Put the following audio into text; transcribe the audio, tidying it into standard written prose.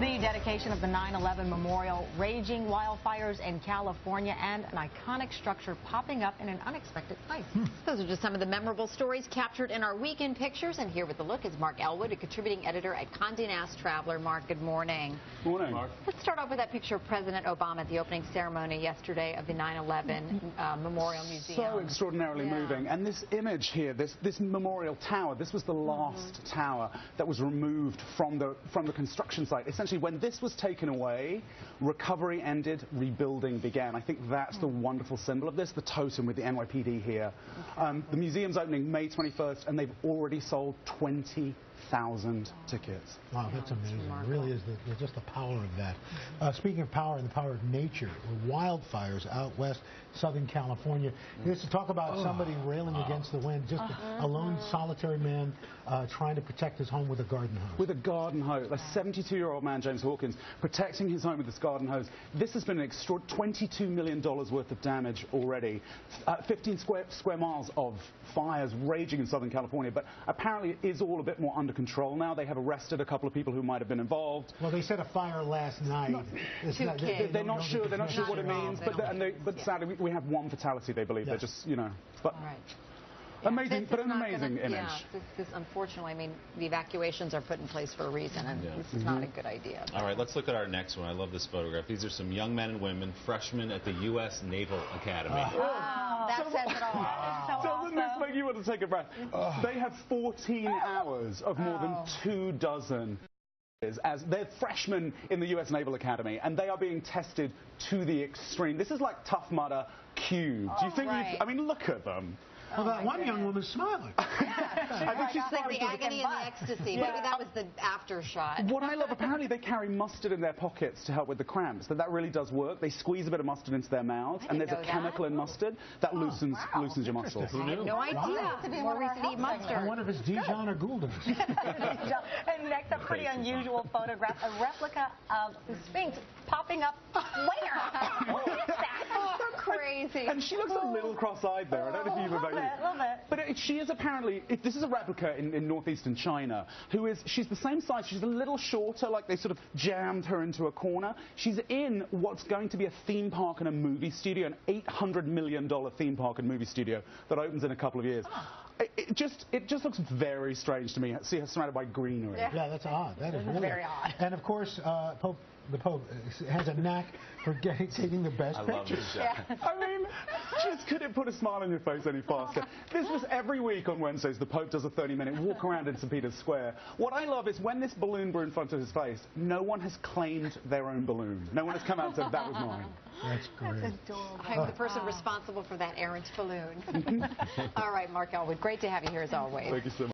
The dedication of the 9/11 memorial, raging wildfires in California, and an iconic structure popping up in an unexpected place. Those are just some of the memorable stories captured in our weekend pictures. And here with the look is Mark Elwood, a contributing editor at Condé Nast Traveler. Mark, good morning. Morning, Mark. Let's start off with that picture of President Obama at the opening ceremony yesterday of the 9/11 Memorial Museum. So extraordinarily moving. And this image here, this memorial tower, this was the last tower that was removed from the construction site. Essentially, when this was taken away, recovery ended, rebuilding began. I think that's the wonderful symbol of this, the totem with the NYPD here. The museum's opening May 21st, and they've already sold 20,000 tickets. Wow, that's amazing. It really is just the power of that. Speaking of power and the power of nature, wildfires out west, Southern California. This talk about somebody railing against the wind, just a lone solitary man trying to protect his home with a garden hose. With a garden hose. A 72-year-old man, James Hawkins, protecting his home with this garden hose. This has been an extraordinary $22 million worth of damage already. 15 square miles of fires raging in Southern California, but apparently it is all a bit more under control now. They have arrested a couple of people who might have been involved. Well, they said a fire last night. They're not sure what it means, but sadly we have one fatality, they believe. They're just, but amazing, but an amazing image. Yeah, this unfortunately, I mean, the evacuations are put in place for a reason, and this is not a good idea. All right, let's look at our next one. I love this photograph. These are some young men and women, freshmen at the U.S. Naval Academy. Wow, that says it all. Doesn't this make you want to take a breath? They have 14 hours of more than 24 as they're freshmen in the U.S. Naval Academy, and they are being tested to the extreme. This is like Tough Mudder cubed. Do you think? I mean, look at them. Well, that one young woman's smiling. I think she's like the agony and the ecstasy. Maybe that was the after shot. What I love, apparently they carry mustard in their pockets to help with the cramps. That really does work. They squeeze a bit of mustard into their mouths, and there's a chemical in mustard that loosens your muscles. Who knew? No idea. More reason to eat mustard. I wonder if it's Dijon or Gouldens. And next, a pretty unusual photograph, a replica of the Sphinx popping up where? What is that? So crazy. And she looks a little cross-eyed there. I don't know if you've ever... Love it. But she is apparently, this is a replica in northeastern China, she's the same size, she's a little shorter, like they sort of jammed her into a corner. She's in what's going to be a theme park and a movie studio, an $800 million theme park and movie studio that opens in a couple of years. It just looks very strange to me. See her surrounded by greenery. Yeah, that's odd. That is really very odd. And of course, the Pope has a knack for taking the best pictures. I mean, just couldn't put a smile on your face any faster. This was every week on Wednesdays. The Pope does a 30-minute walk around in St. Peter's Square. What I love is when this balloon blew in front of his face, no one has claimed their own balloon. No one has come out and said, that was mine. That's great. That's adorable. I'm the person responsible for that errant balloon. All right, Mark Elwood, great to have you here as always. Thank you so much.